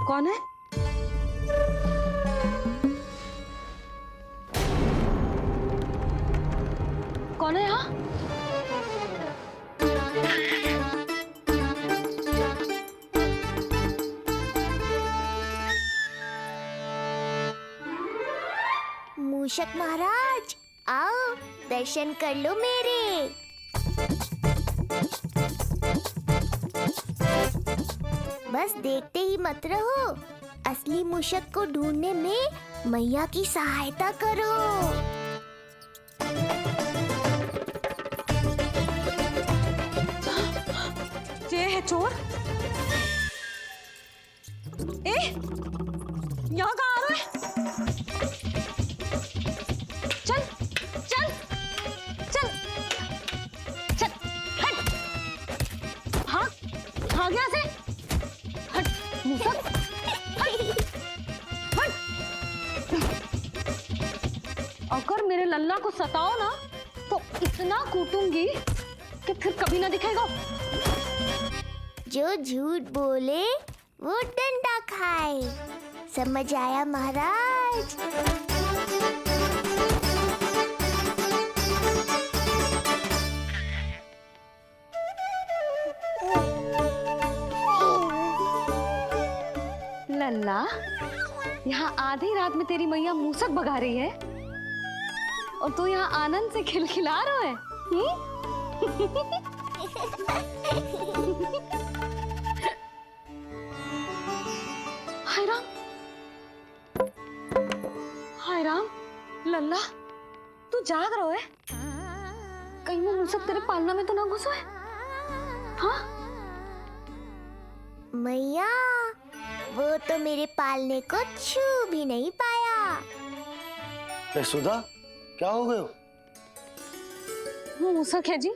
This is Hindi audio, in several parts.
कौन है? कौन है यहाँ? मूषक महाराज, आओ दर्शन कर लो मेरे। बस देखते ही मत रहो, असली मूषक को ढूंढने में मैया की सहायता करो। ये है चोर। यहाँ कहाँ आ रहा है? चल चल चल चल, हट। हाँ हाँ, यहाँ से हट मूसक, हट। अगर मेरे लल्ला को सताओ ना तो इतना कूटूंगी कि फिर कभी ना दिखेगा। जो झूठ बोले वो डंडा खाए, समझ आया महाराज? लल्ला, यहाँ आधी रात में तेरी मैया मूसक भगा रही है और तू यहाँ आनंद से खिलखिला रहा है। हाय राम, हाय राम। लल्ला, तू जाग रहा है? कहीं वो मूसक तेरे पालना में तो ना घुसो है? हाँ मैया, वो तो मेरे पालने को छू भी नहीं पाया। सुधा, क्या हो गए हो? वो मूसक है जी।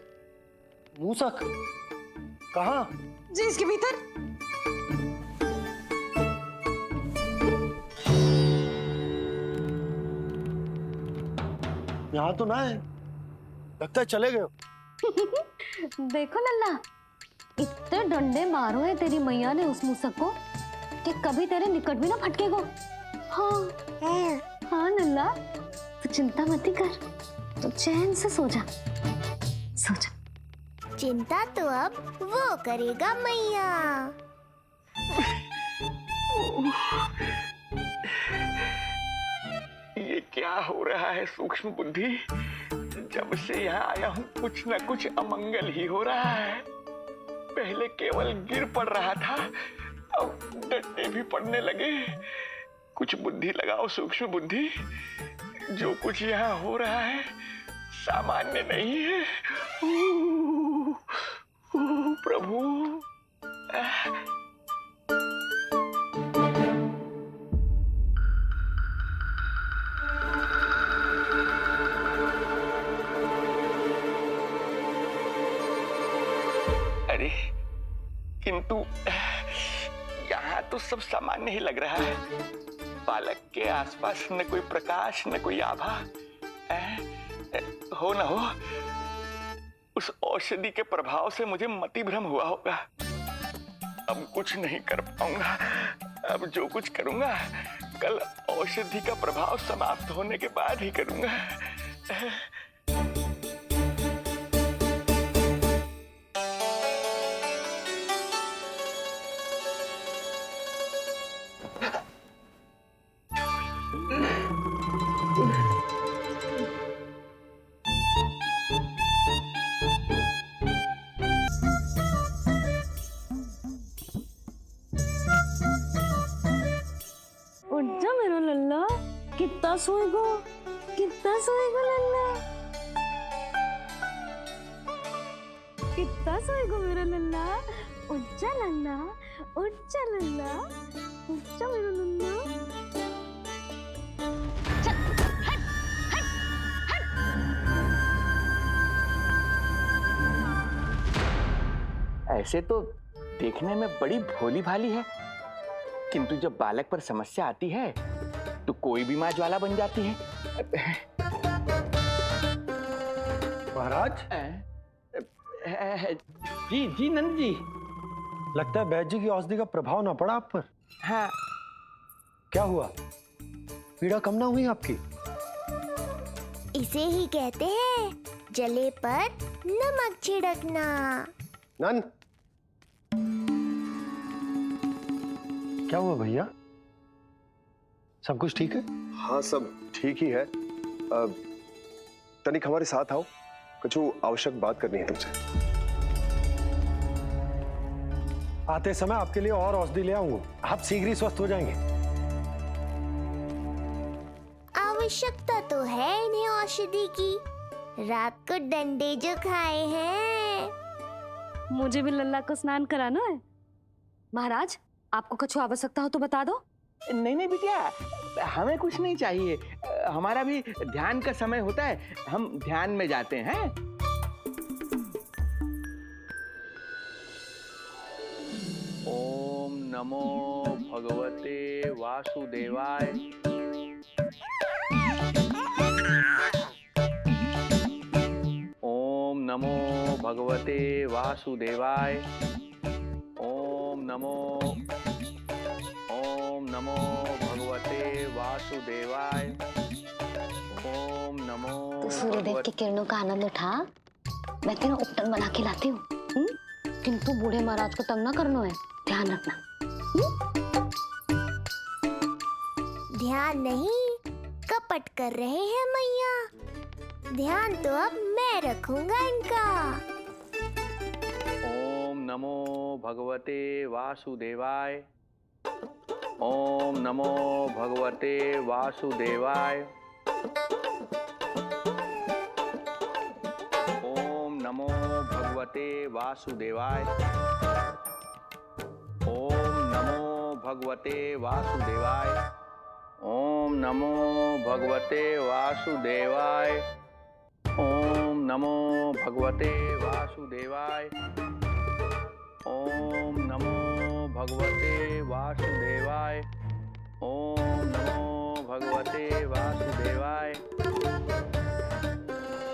मूसक? कहाँ? जी इसके भीतर। यहाँ तो ना है, लगता है चले गए हो। देखो लल्ला, इतने डंडे मारो है तेरी मैया ने उस मूसक को कि कभी तेरे निकट भी ना फटकेगा। हाँ हाँ लल्ला, तू चिंता मत ही कर, तू चैन से सो जा, सो जा। चिंता तो अब वो करेगा मैया। ये क्या हो रहा है सूक्ष्म बुद्धि? जब से यहाँ आया हूँ कुछ न कुछ अमंगल ही हो रहा है। पहले केवल गिर पड़ रहा था, अब डंडे भी पड़ने लगे। कुछ बुद्धि लगाओ सूक्ष्म बुद्धि, जो कुछ यहाँ हो रहा है सामान्य नहीं है। प्रभु, अरे किंतु यहाँ तो सब सामान्य ही लग रहा है। बालक के आसपास न कोई प्रकाश न कोई आभा। हो न हो उस औषधि के प्रभाव से मुझे मति भ्रम हुआ होगा। अब कुछ नहीं कर पाऊंगा। अब जो कुछ करूंगा कल औषधि का प्रभाव समाप्त होने के बाद ही करूंगा। उठ जा मेरा लल्ला, कितना सोएगा, कितना सोएगा लल्ला, कितना सोएगा मेरा लल्ला। उठ जा लल्ला, उठ जा लल्ला, उठ जा मेरा लल्ला। चल, हट, हट, हट। ऐसे तो देखने में बड़ी भोली भाली है, किंतु जब बालक पर समस्या आती है तो कोई भी माँ ज्वाला बन जाती है। महाराज? जी जी नंद जी। लगता है वैद्य जी की औषधि का प्रभाव ना पड़ा आप पर। हाँ। क्या हुआ? पीड़ा कम ना हुई आपकी? इसे ही कहते हैं जले पर नमक छिड़कना। नन, क्या हुआ भैया? सब कुछ ठीक है? हाँ, सब ठीक ही है। तनिक हमारे साथ आओ, कुछ आवश्यक बात करनी है तुमसे। आते समय आपके लिए और औषधि ले आऊंगा, आप शीघ्र ही स्वस्थ हो जाएंगे। आवश्यकता तो है इन्हें औषधि की। रात को डंडे जो खाए हैं। मुझे भी लल्ला को स्नान कराना है। महाराज, आपको कुछ आवश्यकता हो तो बता दो। नहीं नहीं बिटिया, हमें कुछ नहीं चाहिए। हमारा भी ध्यान का समय होता है, हम ध्यान में जाते हैं। ओम नमो भगवते वासुदेवाय। ओम नमो भगवते वासुदेवाय। ओम नमो भगवते वासुदेवाय। ओम नमो तो सूर्यदेव की किरणों का आनंद उठा। मैं तेरा उपटन बना के लाती हूँ। किंतु बूढ़े महाराज को तंग ना करना है, ध्यान रखना। ध्यान नहीं, कपट कर रहे हैं मैया। ध्यान तो अब मैं रखूंगा इनका। ओम नमो भगवते वासुदेवाय। ओम नमो भगवते वासुदेवाय। ओम नमो भगवते वासुदेवाय। ओम नमो भगवते वासुदेवाय। ओम नमो भगवते वासुदेवाय। ओम नमो भगवते वासुदेवाय। ओम नमो भगवते वासुदेवाय। ओम नमो भगवते वासुदेवाय।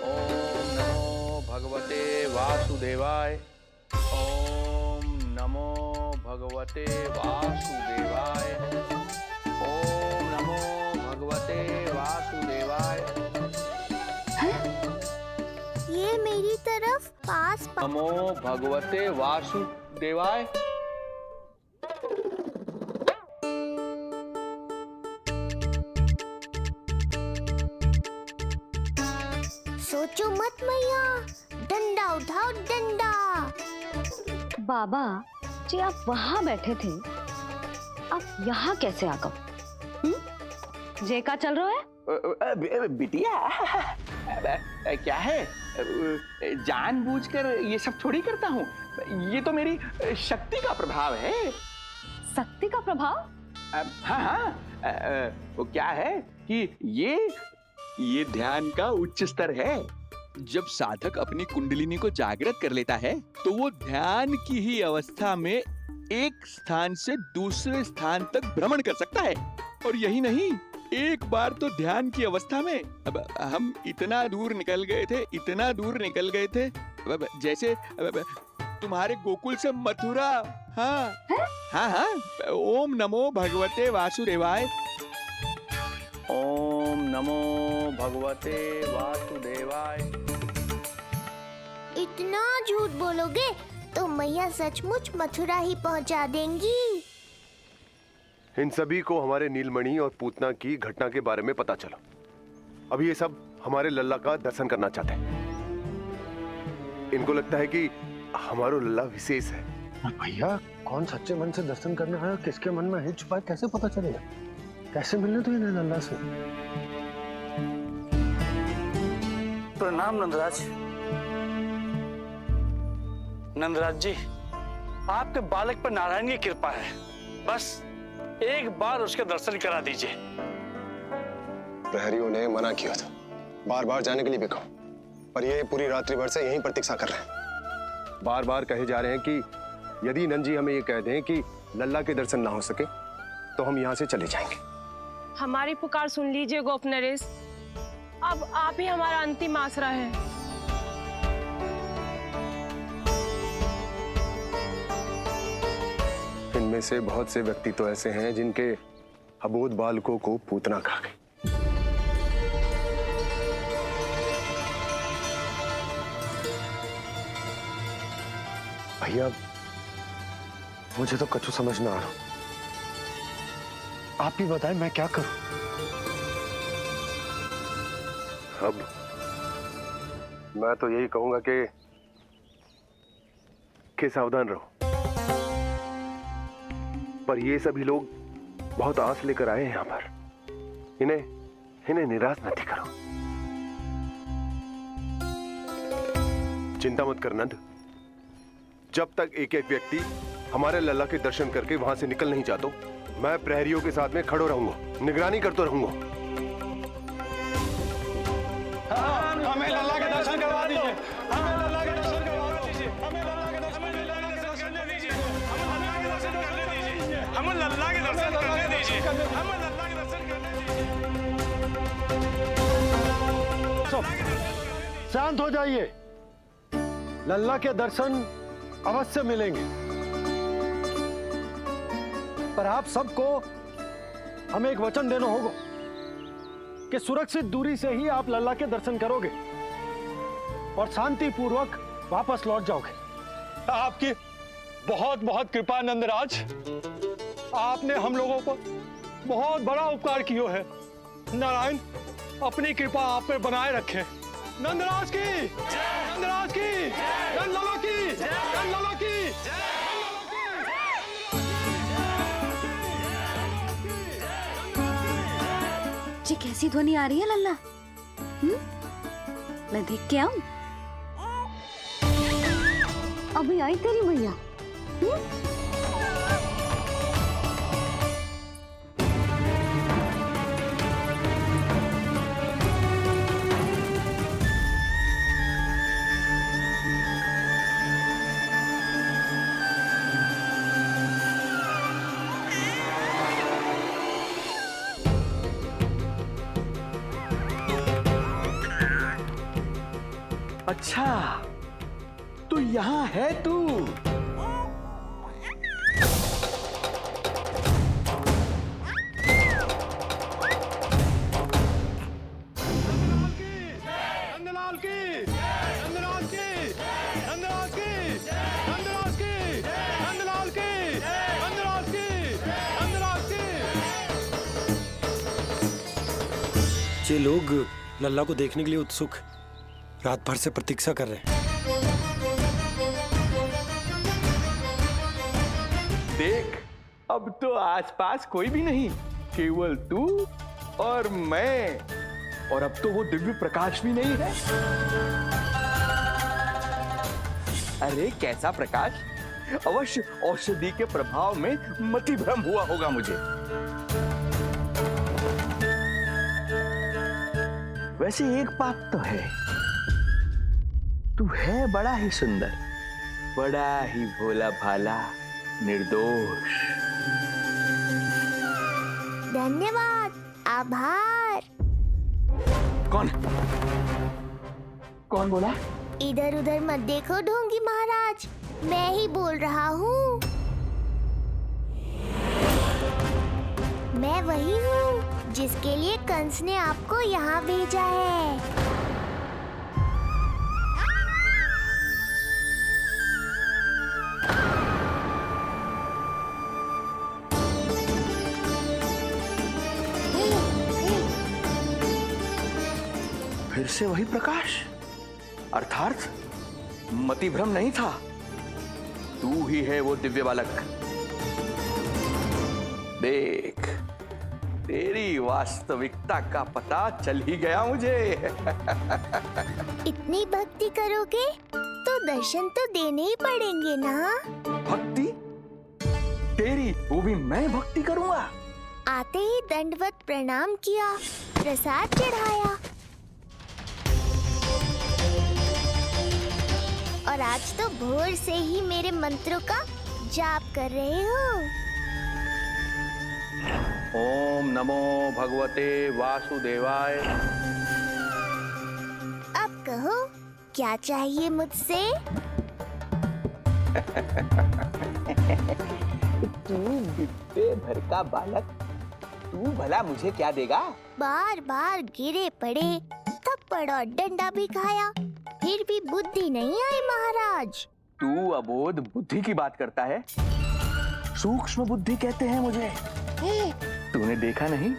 ओम नमो भगवते वासुदेवाय। ओम नमो भगवते वासुदेवाय। ओम नमो भगवते वासुदेवाय। ये मेरी तरफ पास नमो भगवते वासुदेवाय। सोचो मत मैया, डंडा उठाओ डंडा। बाबा जी, आप वहां बैठे थे, आप यहाँ कैसे आ गए? जे का चल रहा है? बिटिया, क्या है, जानबूझकर ये सब थोड़ी करता हूँ। ये तो मेरी शक्ति का प्रभाव है। शक्ति का प्रभाव? हाँ हाँ, वो क्या है कि ये ध्यान का उच्च स्तर है। जब साधक अपनी कुंडलिनी को जागृत कर लेता है तो वो ध्यान की ही अवस्था में एक स्थान से दूसरे स्थान तक भ्रमण कर सकता है। और यही नहीं, एक बार तो ध्यान की अवस्था में अब हम इतना दूर निकल गए थे, जैसे तुम्हारे गोकुल से मथुरा। हाँ हाँ हाँ। ओम नमो भगवते वासुदेवाय। ओम नमो भगवते वासुदेवाय। इतना झूठ बोलोगे तो मैया सचमुच मथुरा ही पहुंचा देंगी। इन सभी को हमारे नीलमणि और पूतना की घटना के बारे में पता चला। अभी ये सब हमारे लल्ला का दर्शन करना चाहते हैं। इनको लगता है कि हमारा लल्ला विशेष है। भैया, कौन सच्चे मन से दर्शन करने आया, किसके मन में हित छुपा है, कैसे पता चलेगा? कैसे मिलने तो इन्हें लल्ला से? प्रणाम नंदराज। नंदराज जी, आपके बालक पर नारायण की कृपा है। बस एक बार उसके दर्शन करा दीजिए। प्रहरियों ने मना किया था, बार बार जाने के लिए भी कहा, पर ये पूरी रात्रि भर से यहीं प्रतीक्षा कर रहे हैं। बार बार कहे जा रहे हैं कि यदि नंद जी हमें ये कह दें कि लल्ला के दर्शन ना हो सके तो हम यहाँ से चले जाएंगे। हमारी पुकार सुन लीजिए गोप नरेश, अब आप ही हमारा अंतिम आसरा है। इनमें में से बहुत से व्यक्ति तो ऐसे हैं जिनके अबोध बालकों को पूतना खा गई। भैया मुझे तो कछु समझ ना आ रहा। आप ही बताएं मैं क्या करूं? अब मैं तो यही कहूंगा कि सावधान रहो। पर ये सभी लोग बहुत आस लेकर आए हैं यहाँ पर। इन्हें निराश मत करो। चिंता मत कर नंद। जब तक एक एक व्यक्ति हमारे लल्ला के दर्शन करके वहां से निकल नहीं जाता, मैं प्रहरियों के साथ में खड़ो रहूंगा, निगरानी करते रहूंगा। हमें लल्ला के दर्शन करवा दीजिए। हमें लल्ला के दर्शन करवा दीजिए। हमें लल्ला के दर्शन करने दीजिए। हमें लल्ला के दर्शन करने दीजिए। हमें लल्ला के दर्शन करने दीजिए। हमें लल्ला के दर्शन करने दीजिए। शांत हो जाइए। लल्ला के दर्शन अवश्य मिलेंगे, पर आप सबको हमें एक वचन देना होगा कि सुरक्षित दूरी से ही आप लल्ला के दर्शन करोगे और शांति पूर्वक वापस लौट जाओगे। आपकी बहुत बहुत कृपा नंदराज। आपने हम लोगों पर बहुत बड़ा उपकार किया है। नारायण अपनी कृपा आप पे बनाए रखे। नंदराज की, नंदराज की, नंदलाला की, नंदलाला की। जी कैसी ध्वनि आ रही है लल्ला? मैं देख के आऊं? अभी आई तेरी मैया। अच्छा, तो यहाँ है तू। नंदलाल की, नंदलाल की, नंदलाल की, नंदलाल की, नंदलाल की, नंदलाल की, नंदलाल की। ये लोग लल्ला को देखने के लिए उत्सुक रात भर से प्रतीक्षा कर रहे हैं। देख, अब तो आसपास कोई भी नहीं, केवल तू और मैं। और अब तो वो दिव्य प्रकाश भी नहीं है। अरे कैसा प्रकाश? अवश्य औषधि के प्रभाव में मतिभ्रम हुआ होगा मुझे। वैसे एक बात तो है, तू है बड़ा ही सुंदर, बड़ा ही भोला भाला, निर्दोष। धन्यवाद, आभार। कौन बोला? इधर उधर मत देखो ढोंगी महाराज, मैं ही बोल रहा हूँ। मैं वही हूँ जिसके लिए कंस ने आपको यहाँ भेजा है। फिर से वही प्रकाश, अर्थात मतिभ्रम नहीं था। तू ही है वो दिव्य बालक। देख, तेरी वास्तविकता का पता चल ही गया मुझे। इतनी भक्ति करोगे तो दर्शन तो देने ही पड़ेंगे ना। भक्ति? तेरी? वो भी मैं भक्ति करूंगा? आते ही दंडवत प्रणाम किया, प्रसाद चढ़ाया, और आज तो भोर से ही मेरे मंत्रों का जाप कर रहे हो। ओम नमो भगवते वासुदेवाय। अब कहो क्या चाहिए मुझसे? तू बिट्टे भर का बालक, तू भला मुझे क्या देगा? बार बार गिरे पड़े, थप्पड़ और डंडा भी खाया, फिर भी बुद्धि नहीं आई महाराज। तू अबोध बुद्धि की बात करता है? सूक्ष्म बुद्धि कहते हैं मुझे। तूने देखा नहीं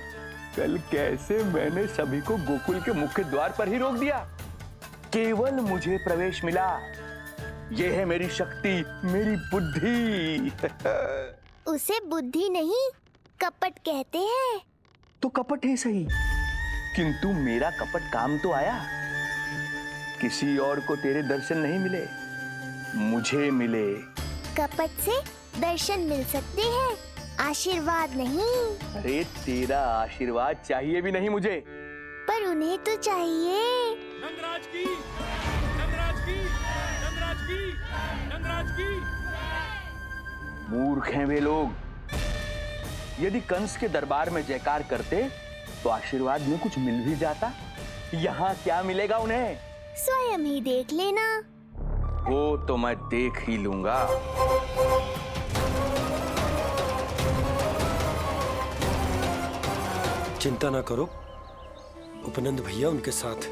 कल कैसे मैंने सभी को गोकुल के मुख्य द्वार पर ही रोक दिया? केवल मुझे प्रवेश मिला। ये है मेरी शक्ति, मेरी बुद्धि। उसे बुद्धि नहीं, कपट कहते हैं। तो कपट ही सही, किंतु मेरा कपट काम तो आया। किसी और को तेरे दर्शन नहीं मिले, मुझे मिले। कपट से दर्शन मिल सकते हैं, आशीर्वाद नहीं। अरे तेरा आशीर्वाद चाहिए भी नहीं मुझे। पर उन्हें तो चाहिए। नंदराज की, नंदराज की, नंदराज की, नंदराज की। मूर्ख हैं वे लोग। यदि कंस के दरबार में जयकार करते तो आशीर्वाद में कुछ मिल भी जाता। यहाँ क्या मिलेगा उन्हें? स्वयं ही देख लेना। वो तो मैं देख ही लूंगा। चिंता ना करो, उपनंद भैया उनके साथ।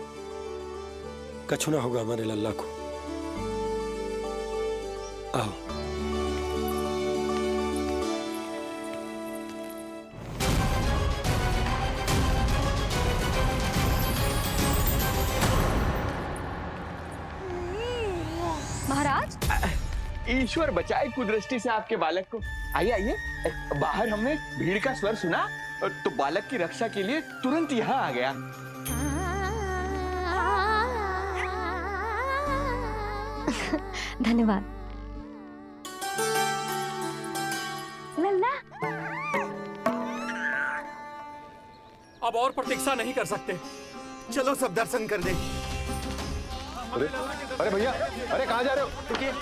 कछु ना होगा हमारे लल्ला को। आओ। महाराज, ईश्वर बचाए कुदृष्टि से आपके बालक को। आइए आइए, बाहर हमने भीड़ का स्वर सुना तो बालक की रक्षा के लिए तुरंत यहाँ आ गया। धन्यवाद। लल्ला, अब और प्रतीक्षा नहीं कर सकते, चलो सब दर्शन कर लें। अरे अरे भैया, अरे कहाँ जा रहे हो?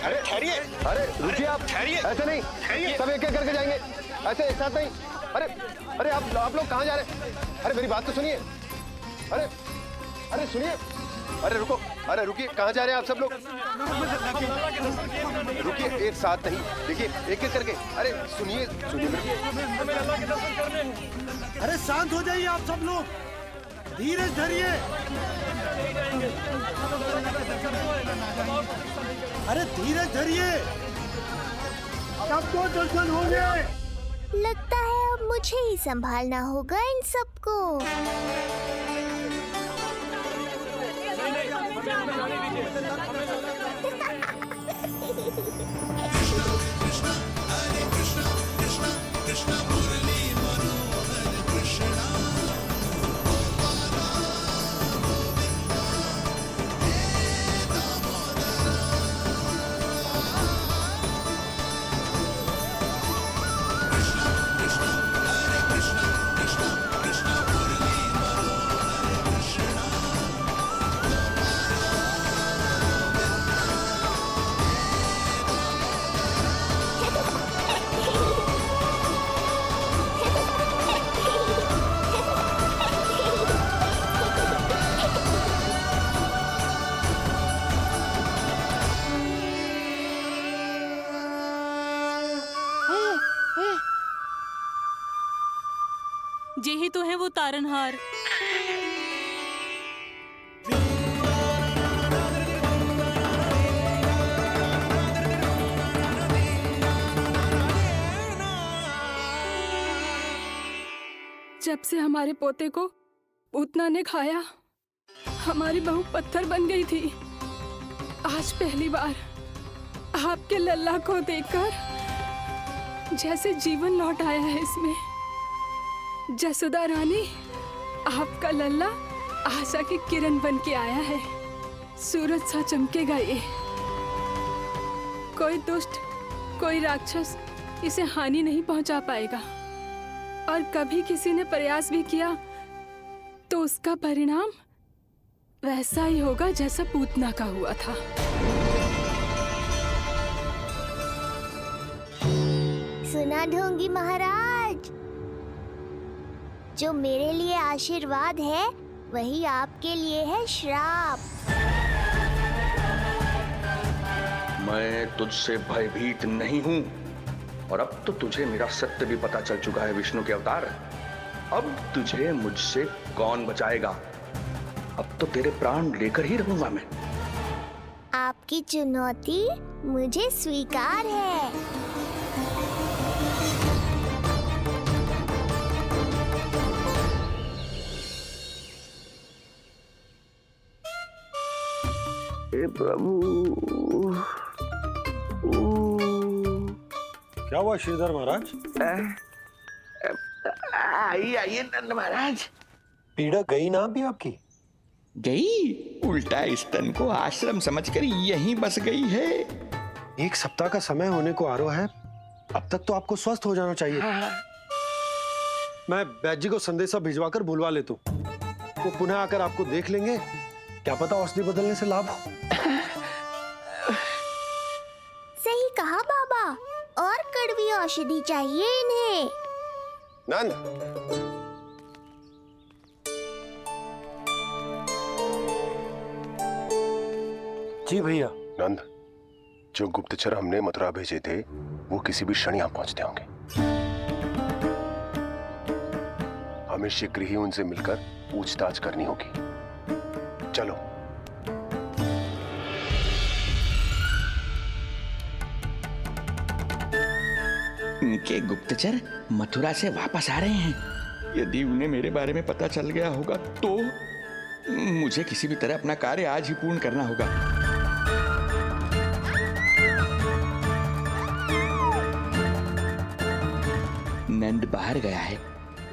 अरे ठहरिए, अरे रुकिए, आप ठहरिए। ऐसे नहीं, सब एक एक करके जाएंगे, ऐसे एक साथ नहीं। अरे अरे आप लोग कहाँ जा रहे हैं? अरे मेरी बात तो सुनिए। अरे अरे सुनिए, अरे रुको, अरे रुकिए, कहाँ जा रहे हैं आप सब लोग? रुकिए, एक साथ नहीं, देखिए एक एक करके। अरे सुनिए सुनिए। अरे शांत हो जाइए आप सब लोग, धीरज धरिए। अरे धीरज धरिए, सबको दर्शन होंगे। लगता है अब मुझे ही संभालना होगा इन सबको। यही तो है वो तारनहार। जब से हमारे पोते को पूतना ने खाया, हमारी बहू पत्थर बन गई थी। आज पहली बार आपके लल्ला को देखकर जैसे जीवन लौट आया है इसमें। जसोदा रानी, आपका लल्ला आशा की किरण बन के आया है। सूरज सा चमकेगा ये। कोई दुष्ट, कोई राक्षस इसे हानि नहीं पहुंचा पाएगा। और कभी किसी ने प्रयास भी किया तो उसका परिणाम वैसा ही होगा जैसा पूतना का हुआ था। सुना ढोंगी महाराज, जो मेरे लिए आशीर्वाद है वही आपके लिए है श्राप। मैं तुझसे भयभीत नहीं हूं। और अब तो तुझे मेरा सत्य भी पता चल चुका है विष्णु के अवतार। अब तुझे मुझसे कौन बचाएगा? अब तो तेरे प्राण लेकर ही रहूंगा मैं। आपकी चुनौती मुझे स्वीकार है। हे प्रभु। क्या हुआ श्रीधर महाराज? आइए नंद महाराज। पीड़ा गई ना अभी आपकी? गई? उल्टा इस तन को आश्रम समझकर यहीं बस गई है। 1 सप्ताह का समय होने को आ रहा है, अब तक तो आपको स्वस्थ हो जाना चाहिए। मैं बैद जी को संदेशा भिजवाकर बुलवा लेता हूँ। वो पुनः आकर आपको देख लेंगे, क्या पता औषधि बदलने से लाभ हो। सही कहा बाबा, और कड़वी औषधि चाहिए इन्हें। नंद, जी भैया। नंद, जो गुप्तचर हमने मथुरा भेजे थे वो किसी भी क्षण यहाँ पहुंचते होंगे। हमें शीघ्र ही उनसे मिलकर पूछताछ करनी होगी। चलो। उनके गुप्तचर मथुरा से वापस आ रहे हैं। यदि उन्हें मेरे बारे में पता चल गया होगा तो मुझे किसी भी तरह अपना कार्य आज ही पूर्ण करना होगा। नंद बाहर गया है,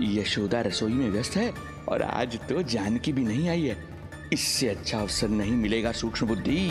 यशोदा रसोई में व्यस्त है और आज तो जानकी भी नहीं आई है। इससे अच्छा अवसर नहीं मिलेगा सूक्ष्म बुद्धि।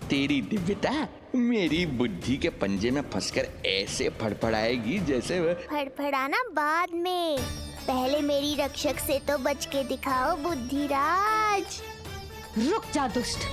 तेरी दिव्यता मेरी बुद्धि के पंजे में फंसकर ऐसे फड़फड़ाएगी जैसे वह। फड़फड़ाना बाद में, पहले मेरी रक्षक से तो बच के दिखाओ बुद्धिराज। रुक जा दुष्ट।